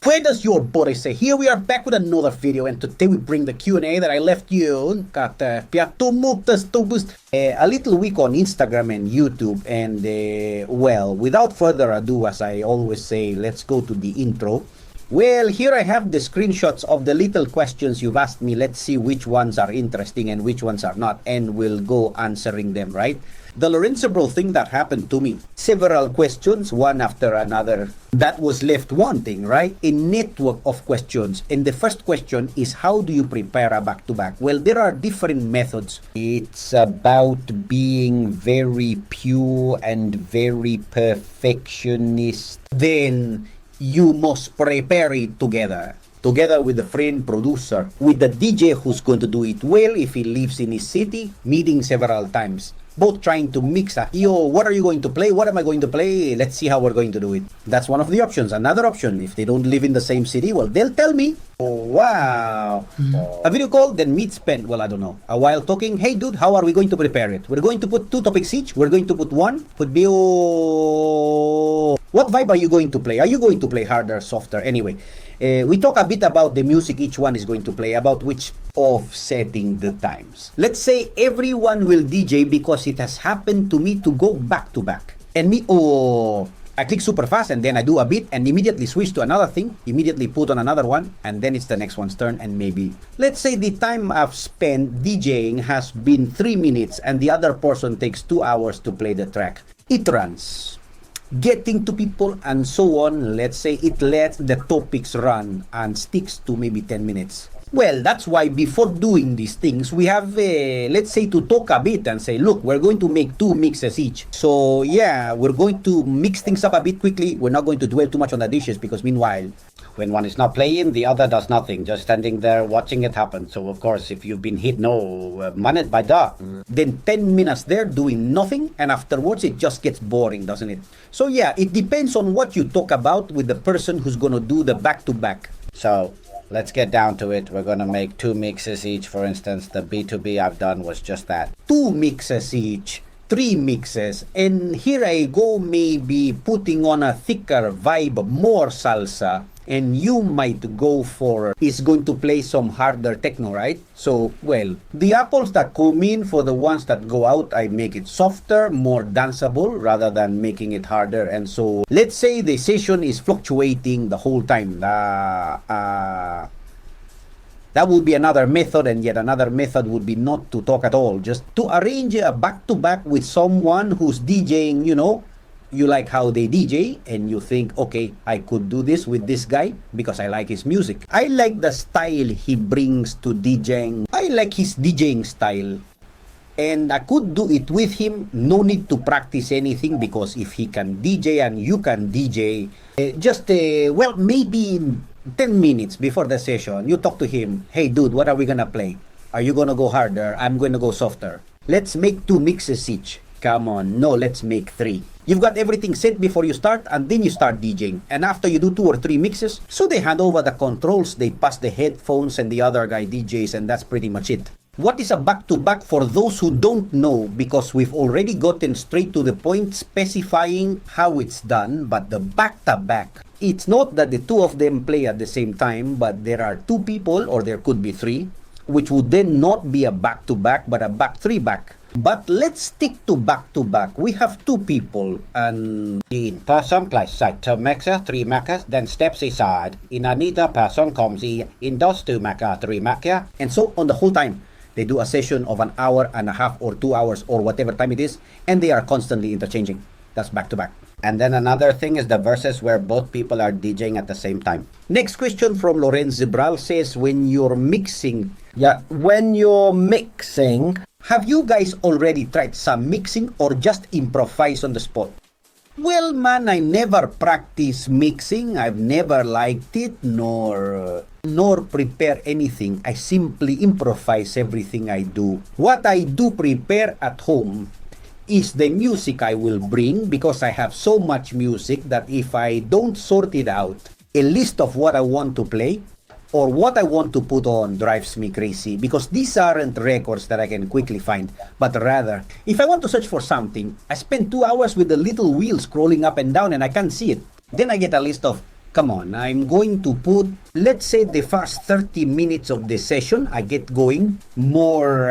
Where does your body say? Here we are back with another video, and today we bring the Q&A that I left you a little week on Instagram and YouTube. And well, without further ado, as I always say, let's go to the intro. Well, here I have the screenshots of the little questions you've asked me. Let's see which ones are interesting and which ones are not, and we'll go answering them, right? The Lorenzo Bro thing that happened to me. Several questions, one after another, that was left wanting, right? A network of questions. And the first question is, how do you prepare a back-to-back? Well, there are different methods. It's about being very pure and very perfectionist. Then you must prepare it together with the friend producer, with the DJ who's going to do it well if he lives in his city, meeting several times, both trying to mix up. Yo, what are you going to play? What am I going to play? Let's see how we're going to do it. That's one of the options. Another option, if they don't live in the same city, well, they'll tell me. Oh, wow. A video call, then meet spent, well, I don't know, a while talking. Hey, dude, how are we going to prepare it? We're going to put 2 topics each. We're going to put one. Could be, what vibe are you going to play? Are you going to play harder, softer? Anyway, we talk a bit about the music each one is going to play, about which offsetting the times. Let's say everyone will DJ because it has happened to me to go back to back. And me, I click super fast and then I do a bit and immediately switch to another thing, immediately put on another one, and then it's the next one's turn. And maybe, let's say the time I've spent DJing has been 3 minutes and the other person takes 2 hours to play the track. It runs. Getting to people and so on, let's say it lets the topics run and sticks to maybe 10 minutes. Well, that's why before doing these things, we have, let's say, to talk a bit and say, look, we're going to make 2 mixes each. So yeah, we're going to mix things up a bit quickly. We're not going to dwell too much on the dishes because meanwhile, when one is not playing, the other does nothing, just standing there watching it happen. So of course, if you've been hit, managed by that, then 10 minutes there doing nothing, and afterwards it just gets boring, doesn't it? So yeah, it depends on what you talk about with the person who's going to do the back-to-back. So let's get down to it. We're going to make 2 mixes each. For instance, the B2B I've done was just that. 2 mixes each, 3 mixes, and here I go maybe putting on a thicker vibe, more salsa. And you might go for, is going to play some harder techno, right? So, well, the apples that come in, for the ones that go out, I make it softer, more danceable, rather than making it harder. And so, let's say the session is fluctuating the whole time. That would be another method, and yet another method would be not to talk at all. Just to arrange a back-to-back with someone who's DJing, you like how they DJ and you think, okay, I could do this with this guy because I like his music. I like the style he brings to DJing. I like his DJing style. And I could do it with him. No need to practice anything because if he can DJ and you can DJ, well, maybe in 10 minutes before the session, you talk to him. Hey, dude, what are we going to play? Are you going to go harder? I'm going to go softer. Let's make 2 mixes each. Come on, no, let's make 3. You've got everything set before you start, and then you start DJing. And after you do 2 or 3 mixes, so they hand over the controls, they pass the headphones, and the other guy DJs, and that's pretty much it. What is a back-to-back for those who don't know? Because we've already gotten straight to the point specifying how it's done, but the back-to-back, it's not that the 2 of them play at the same time, but there are 2 people, or there could be 3, which would then not be a back-to-back, but a back-3-back. But let's stick to back-to-back. We have 2 people and in person plays 2 mixer, 3 mixers, then steps aside. In another person comes in those 2 mixer, 3 mixer. And so on the whole time, they do a session of 1 hour and a half or 2 hours or whatever time it is, and they are constantly interchanging. That's back-to-back. And then another thing is the verses where both people are DJing at the same time. Next question from Lorenzo Bral says, when you're mixing, have you guys already tried some mixing or just improvise on the spot? Well, man, I never practice mixing. I've never liked it, nor prepare anything. I simply improvise everything I do. What I do prepare at home is the music I will bring, because I have so much music that if I don't sort it out, a list of what I want to play, or what I want to put on drives me crazy, because these aren't records that I can quickly find, but rather, if I want to search for something, I spend 2 hours with the little wheel scrolling up and down and I can't see it. Then I get a list of Come on, I'm going to put, let's say, the first 30 minutes of the session, I get going more,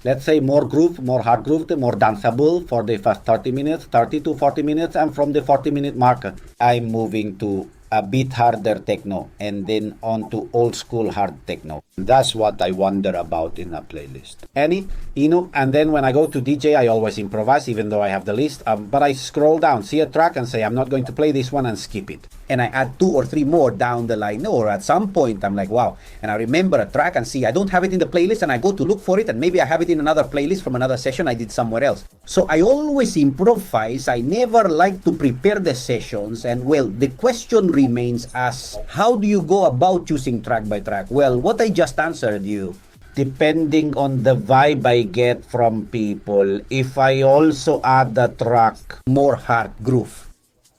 Let's say more groove, more hard groove, more danceable for the first 30 minutes, 30 to 40 minutes, and from the 40-minute mark, I'm moving to a bit harder techno and then on to old school hard techno. That's what I wonder about in a playlist. And then when I go to DJ, I always improvise, even though I have the list. But I scroll down, see a track, and say, I'm not going to play this one, and skip it. and I add 2 or 3 more down the line, or at some point I'm like, wow, and I remember a track and see I don't have it in the playlist, and I go to look for it, and maybe I have it in another playlist from another session I did somewhere else. So I always improvise. I never like to prepare the sessions, and well, the question remains as how do you go about choosing track by track? Well, what I just answered you. Depending on the vibe I get from people, if I also add the track, More hard groove.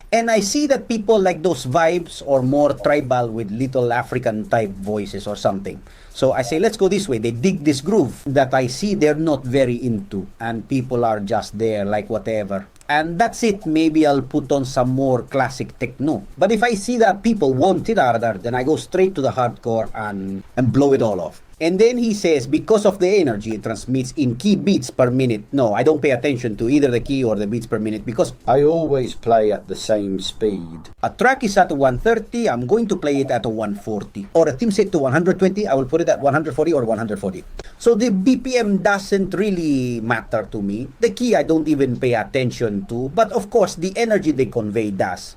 And I see that people like those vibes or more tribal with little African type voices or something. So I say, let's go this way. They dig this groove that I see they're not very into, and people are just there like whatever. And that's it. Maybe I'll put on some more classic techno. But if I see that people want it harder, then I go straight to the hardcore and blow it all off. And then he says, because of the energy it transmits in key beats per minute. No, I don't pay attention to either the key or the beats per minute because I always play at the same speed. a track is at 130, I'm going to play it at 140. Or a theme set to 120, I will put it at 140 or 140. So the BPM doesn't really matter to me. The key I don't even pay attention to. But of course, the energy they convey does,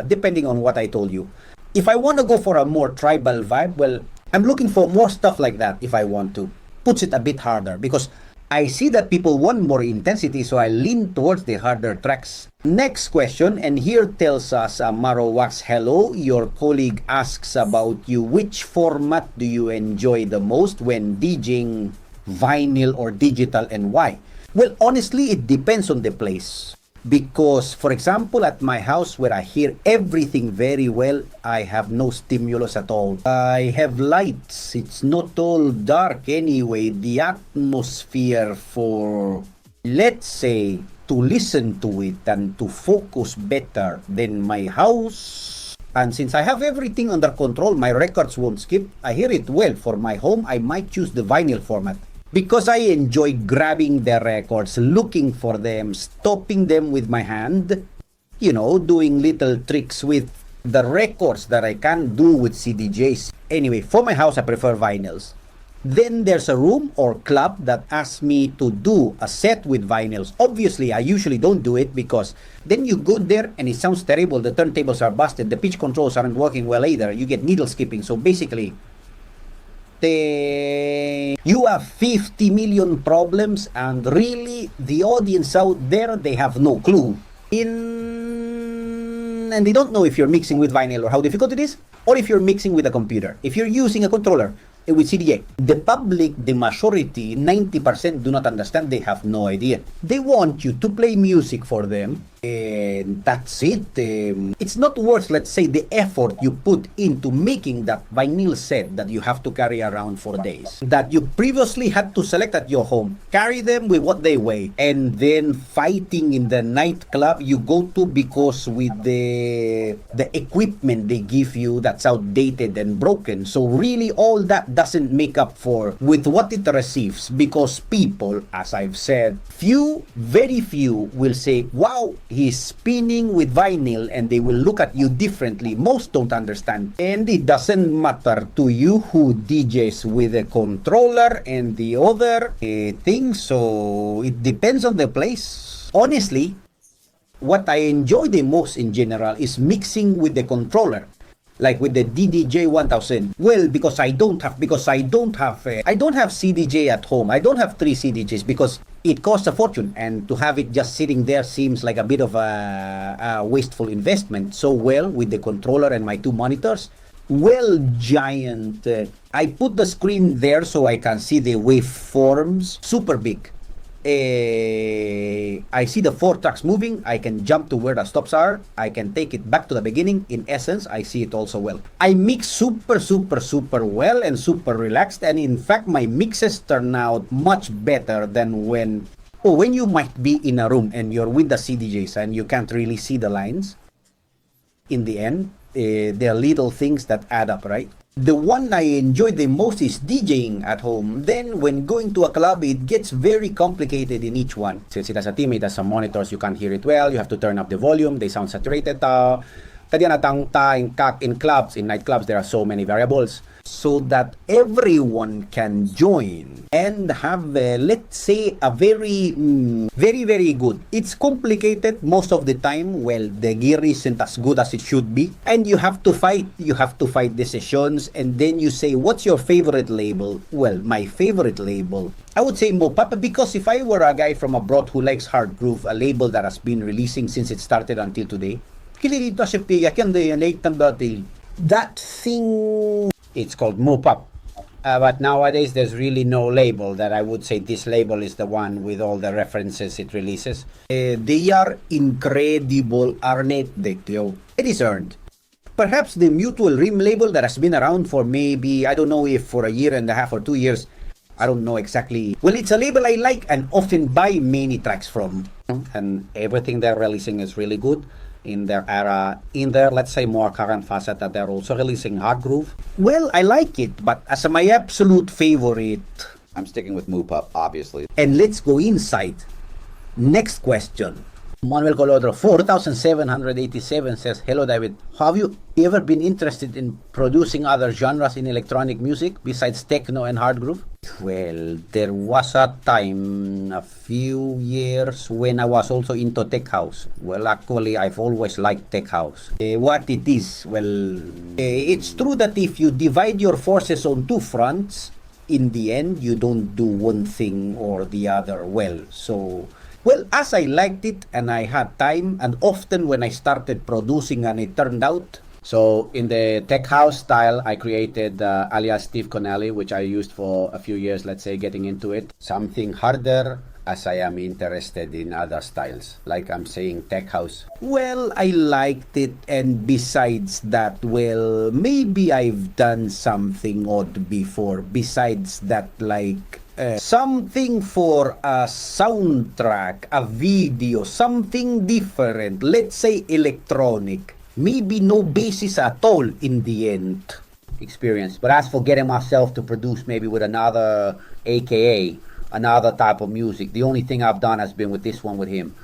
depending on what I told you. If I want to go for a more tribal vibe, well, I'm looking for more stuff like that if I want to. Puts it a bit harder because I see that people want more intensity, so I lean towards the harder tracks. Next question, and here tells us Maro Wax, hello, your colleague asks about you. Which format do you enjoy the most when DJing, vinyl or digital, and why? Well, honestly, it depends on the place. Because, for example, at my house where I hear everything very well, I have no stimulus at all. I have lights. It's not all dark anyway. The atmosphere for, let's say, to listen to it and to focus better than my house. And since I have everything under control, my records won't skip. I hear it well. For my home, I might choose the vinyl format. Because I enjoy grabbing the records, looking for them, stopping them with my hand, doing little tricks with the records that I can't do with CDJs. Anyway, for my house, I prefer vinyls. Then there's a room or club that asks me to do a set with vinyls. Obviously, I usually don't do it because then you go there and it sounds terrible. The turntables are busted. The pitch controls aren't working well either. You get needle skipping. So basically, you have 50 million problems, and really the audience out there, they have no clue and they don't know if you're mixing with vinyl or how difficult it is, or if you're mixing with a computer, if you're using a controller with CDJ. The public, the majority, 90% do not understand. They have no idea. They want you to play music for them, and that's it. It's not worth, let's say, the effort you put into making that vinyl set that you have to carry around for days, that you previously had to select at your home, carry them with what they weigh, and then fighting in the nightclub you go to because with the equipment they give you that's outdated and broken. So really all that doesn't make up for with what it receives, because people, as I've said, very few will say, wow, he's spinning with vinyl, and they will look at you differently. Most don't understand. And it doesn't matter to you who DJs with a controller and the other thing. So it depends on the place. Honestly, what I enjoy the most in general is mixing with the controller. Like with the DDJ 1000. Well, because I don't have CDJ at home. I don't have 3 CDJs because it costs a fortune, and to have it just sitting there seems like a bit of a wasteful investment. So well, with the controller and my 2 monitors, giant. I put the screen there so I can see the waveforms. Super big. I see the 4 tracks moving. I can jump to where the stops are. I can take it back to the beginning. In essence, I see it also well. I mix super well and super relaxed. And in fact, my mixes turn out much better than when you might be in a room and you're with the CDJs and you can't really see the lines. In the end, There are little things that add up, right? The one I enjoy the most is DJing at home. Then when going to a club, it gets very complicated in each one. Since it has a team, it has some monitors, you can't hear it well, you have to turn up the volume, they sound saturated. In clubs, in nightclubs, there are so many variables. So that everyone can join and have, let's say, a very, very good. It's complicated most of the time. Well, the gear isn't as good as it should be. And you have to fight the sessions. And then you say, what's your favorite label? Well, my favorite label, I would say Mopap, because if I were a guy from abroad who likes hard groove, a label that has been releasing since it started until today, that thing, it's called Mopap. But nowadays, there's really no label that I would say this label is the one with all the references it releases. They are incredible, aren't they? It is earned. Perhaps the Mutual Rim label that has been around for maybe, I don't know if for a year and a half or 2 years, I don't know exactly. Well, it's a label I like and often buy many tracks from. And everything they're releasing is really good. In their era, in their, let's say, more current facet, that they're also releasing hard groove. Well, I like it, but as my absolute favorite, I'm sticking with Mopap, obviously. And let's go inside. Next question. Manuel Colodro, 4787 says, hello David, have you ever been interested in producing other genres in electronic music besides techno and hard groove? Well, there was a time, a few years, when I was also into tech house. Well, actually, I've always liked tech house. What it is? Well, it's true that if you divide your forces on two fronts, in the end, you don't do one thing or the other well. So, well, as I liked it and I had time, and often when I started producing and it turned out. So in the tech house style, I created alias Steve Connelly, which I used for a few years, let's say, getting into it. Something harder as I am interested in other styles, like I'm saying tech house. Well, I liked it, and besides that, well, maybe I've done something odd before. Besides that, like something for a soundtrack, a video, something different, let's say electronic. Maybe no basis at all in the end. Experience. But as for getting myself to produce maybe with another AKA, another type of music, the only thing I've done has been with this one with him.